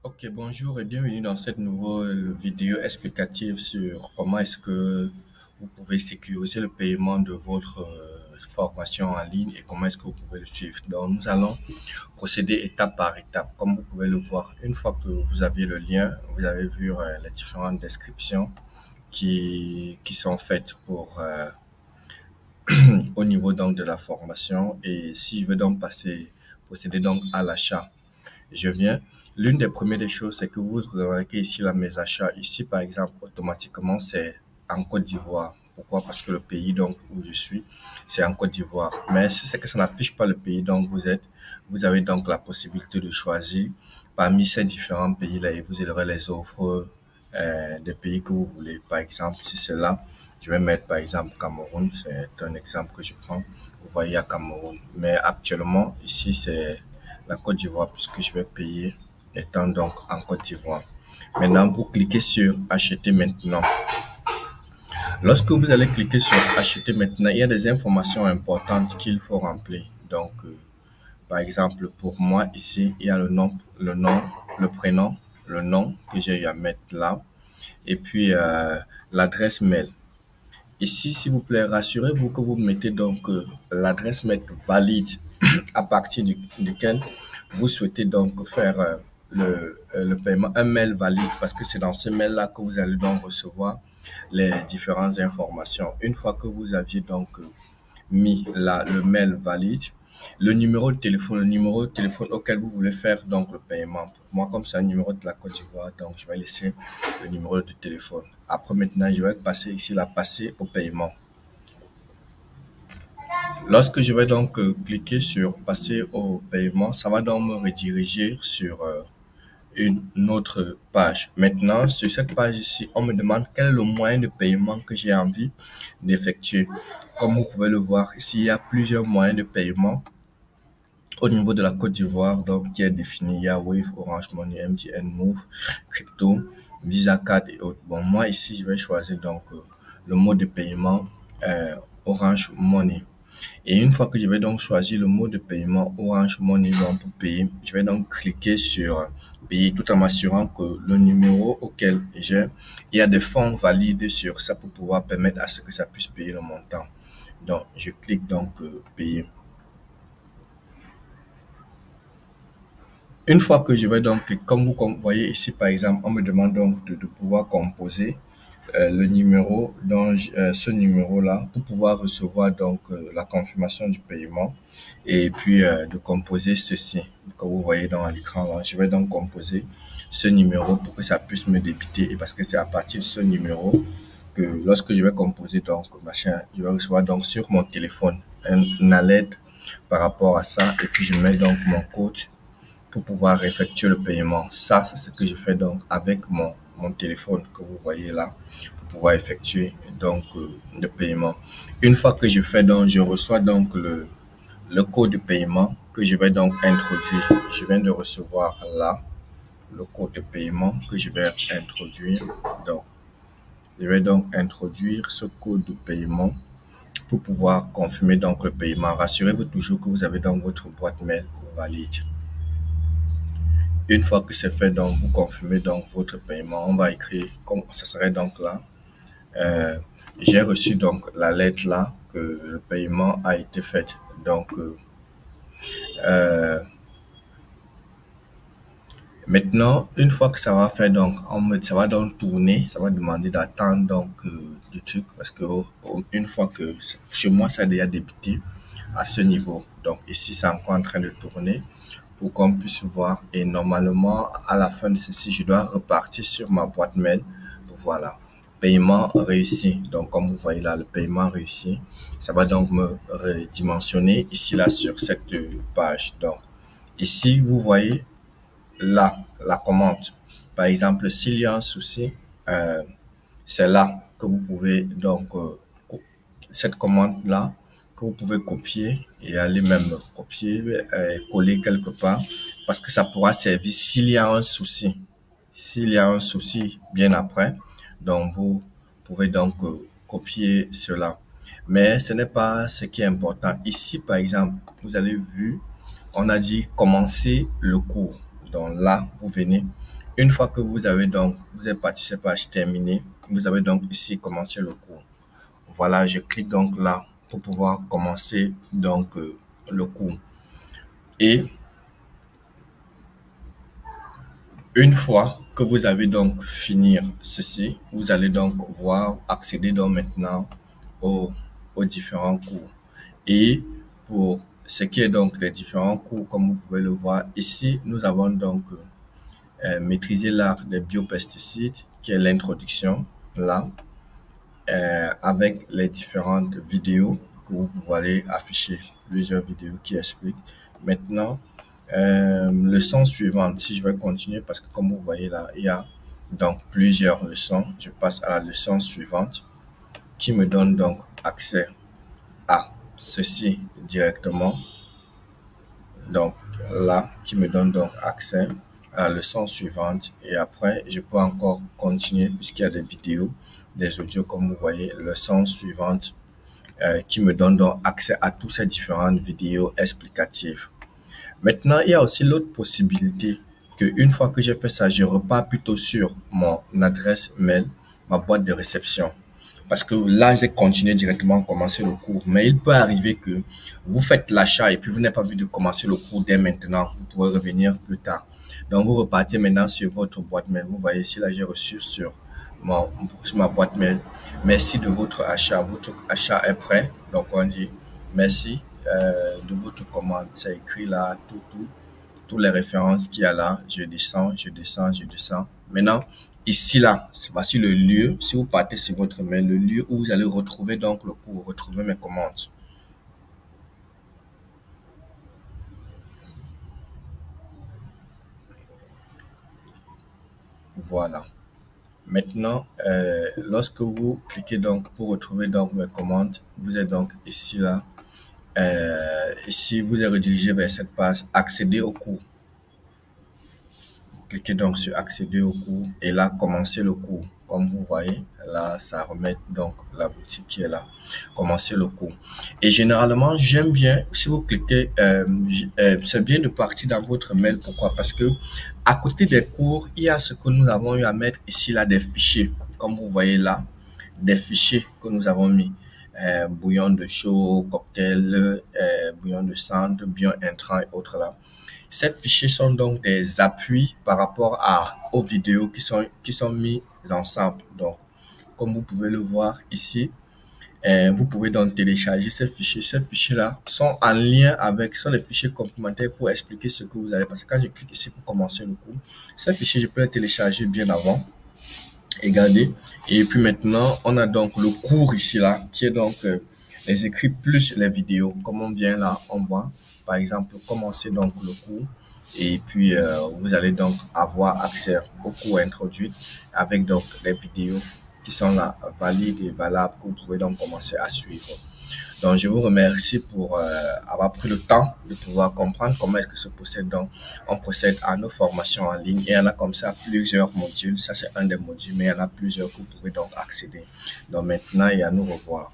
Ok, bonjour et bienvenue dans cette nouvelle vidéo explicative sur comment est-ce que vous pouvez sécuriser le paiement de votre formation en ligne et comment est-ce que vous pouvez le suivre. Donc, nous allons procéder étape par étape. Comme vous pouvez le voir, une fois que vous avez le lien, vous avez vu les différentes descriptions qui sont faites pour au niveau donc de la formation. Et si je veux donc procéder donc à l'achat, je viens. L'une des premières des choses, c'est que vous remarquez ici là mes achats. Ici, par exemple, automatiquement, c'est en Côte d'Ivoire. Pourquoi? Parce que le pays donc où je suis, c'est en Côte d'Ivoire. Mais si c'est que ça n'affiche pas le pays dont vous êtes, vous avez donc la possibilité de choisir parmi ces différents pays-là et vous aurez les offres des pays que vous voulez. Par exemple, si c'est là, je vais mettre par exemple Cameroun. C'est un exemple que je prends. Vous voyez à Cameroun. Mais actuellement, ici, c'est la Côte d'Ivoire puisque je vais payer étant donc en Côte d'Ivoire. Maintenant, vous cliquez sur acheter maintenant. Lorsque vous allez cliquer sur acheter maintenant, il y a des informations importantes qu'il faut remplir. Donc, par exemple, pour moi ici, il y a le prénom, le nom que j'ai eu à mettre là, et puis l'adresse mail. Ici, s'il vous plaît, rassurez-vous que vous mettez donc l'adresse mail valide à partir duquel vous souhaitez donc faire le paiement, un mail valide, parce que c'est dans ce mail-là que vous allez donc recevoir les différentes informations. Une fois que vous aviez donc mis là le mail valide, le numéro de téléphone auquel vous voulez faire donc le paiement. Pour moi, comme c'est un numéro de la Côte d'Ivoire, donc je vais laisser le numéro de téléphone. Après, maintenant, je vais passer ici, là, passer au paiement. Lorsque je vais donc cliquer sur passer au paiement, ça va donc me rediriger sur une autre page. Maintenant, sur cette page ici, on me demande quel est le moyen de paiement que j'ai envie d'effectuer. Comme vous pouvez le voir ici, il y a plusieurs moyens de paiement au niveau de la Côte d'Ivoire, donc qui est défini. Il y a Wave, Orange Money, MTN, Move, Crypto, Visa Card et autres. Bon, moi ici, je vais choisir donc le mode de paiement Orange Money. Et une fois que je vais donc choisir le mode de paiement Orange Money donc pour payer, je vais donc cliquer sur payer tout en m'assurant que le numéro auquel j'ai, il y a des fonds valides sur ça pour pouvoir permettre à ce que ça puisse payer le montant. Donc, je clique donc payer. Une fois que je vais donc cliquer, comme vous voyez ici par exemple, on me demande donc de pouvoir composer le numéro, donc ce numéro-là, pour pouvoir recevoir donc la confirmation du paiement et puis de composer ceci que vous voyez dans l'écran là. Je vais donc composer ce numéro pour que ça puisse me débiter et parce que c'est à partir de ce numéro que lorsque je vais composer donc machin, je vais recevoir donc sur mon téléphone une alerte par rapport à ça et puis je mets donc mon code pour pouvoir effectuer le paiement. Ça, c'est ce que je fais donc avec mon téléphone que vous voyez là pour pouvoir effectuer donc le paiement. Une fois que je fais donc, je reçois donc le code de paiement que je vais donc introduire. Je viens de recevoir là le code de paiement que je vais introduire. Donc, je vais donc introduire ce code de paiement pour pouvoir confirmer donc le paiement. Rassurez-vous toujours que vous avez dans votre boîte mail valide. Une fois que c'est fait, donc vous confirmez donc votre paiement. On va écrire comme ça serait donc là. Euh, j'ai reçu donc la lettre là que le paiement a été fait. Donc euh, maintenant, une fois que ça va faire donc, ça va donc tourner, ça va demander d'attendre donc du truc parce que une fois que chez moi ça a déjà débuté à ce niveau. Donc ici c'est encore en train de tourner pour qu'on puisse voir et normalement à la fin de ceci je dois repartir sur ma boîte mail. Voilà, paiement réussi. Donc comme vous voyez là le paiement réussi, ça va donc me redimensionner ici là sur cette page. Donc ici vous voyez là la commande. Par exemple, s'il y a un souci, c'est là que vous pouvez donc cette commande là que vous pouvez copier et aller même copier coller quelque part parce que ça pourra servir s'il y a un souci. S'il y a un souci bien après, donc vous pouvez donc copier cela. Mais ce n'est pas ce qui est important. Ici, par exemple, vous avez vu, on a dit commencer le cours. Donc là, vous venez. Une fois que vous avez donc, vous êtes participé à terminer, vous avez donc ici commencé le cours. Voilà, je clique donc là pour pouvoir commencer donc le cours. Et une fois que vous avez donc fini ceci, vous allez donc voir accéder donc maintenant aux différents cours. Et pour ce qui est donc des différents cours, comme vous pouvez le voir ici, nous avons donc maîtrisé l'art des biopesticides, qui est l'introduction là, avec les différentes vidéos que vous pouvez aller afficher, plusieurs vidéos qui expliquent. Maintenant, leçon suivante, si je vais continuer, parce que comme vous voyez là, il y a donc plusieurs leçons. Je passe à la leçon suivante qui me donne donc accès à ceci directement. Donc là, qui me donne donc accès à la leçon suivante. Et après, je peux encore continuer puisqu'il y a des vidéos, des audios comme vous voyez, leçon suivante qui me donne donc accès à toutes ces différentes vidéos explicatives. Maintenant, il y a aussi l'autre possibilité que une fois que j'ai fait ça, je repars plutôt sur mon adresse mail, ma boîte de réception. Parce que là, j'ai continué directement à commencer le cours. Mais il peut arriver que vous faites l'achat et puis vous n'avez pas vu de commencer le cours dès maintenant. Vous pourrez revenir plus tard. Donc, vous repartez maintenant sur votre boîte mail. Vous voyez ici, là, j'ai reçu sur ma boîte mail. Merci de votre achat. Votre achat est prêt. Donc, on dit merci de votre commande. C'est écrit là, toutes les références qu'il y a là. Je descends. Maintenant, ici, là, voici le lieu. Si vous partez sur votre mail, le lieu où vous allez retrouver donc le cours, retrouver mes commandes. Voilà. Maintenant, lorsque vous cliquez donc pour retrouver donc mes commandes, vous êtes donc ici, là. Ici, vous êtes redirigé vers cette page accéder au cours. Cliquez donc sur accéder au cours et là, commencer le cours. Comme vous voyez, là, ça remet donc la boutique qui est là. Commencer le cours. Et généralement, j'aime bien, si vous cliquez, c'est bien de partir dans votre mail. Pourquoi? Parce que à côté des cours, il y a ce que nous avons eu à mettre ici, là, des fichiers. Comme vous voyez là, des fichiers que nous avons mis. Bouillon de chaud, cocktail, bouillon de centre, bouillon intrant et autres là. Ces fichiers sont donc des appuis par rapport aux vidéos qui sont mises ensemble. Donc, comme vous pouvez le voir ici, vous pouvez donc télécharger ces fichiers. Ces fichiers-là sont en lien avec, sont des fichiers complémentaires pour expliquer ce que vous avez. Parce que quand je clique ici pour commencer le cours, ces fichiers, je peux les télécharger bien avant et garder. Et puis maintenant, on a donc le cours ici, là, qui est donc les écrits plus les vidéos. Comme on vient là, on voit, par exemple, commencer donc le cours. Et puis, vous allez donc avoir accès au cours introduit avec donc les vidéos qui sont là, valides et valables, que vous pouvez donc commencer à suivre. Donc, je vous remercie pour avoir pris le temps de pouvoir comprendre comment est-ce que se procède. Donc, on procède à nos formations en ligne et il y en a comme ça plusieurs modules. Ça, c'est un des modules, mais il y en a plusieurs que vous pouvez donc accéder. Donc, maintenant, il y a nous revoir.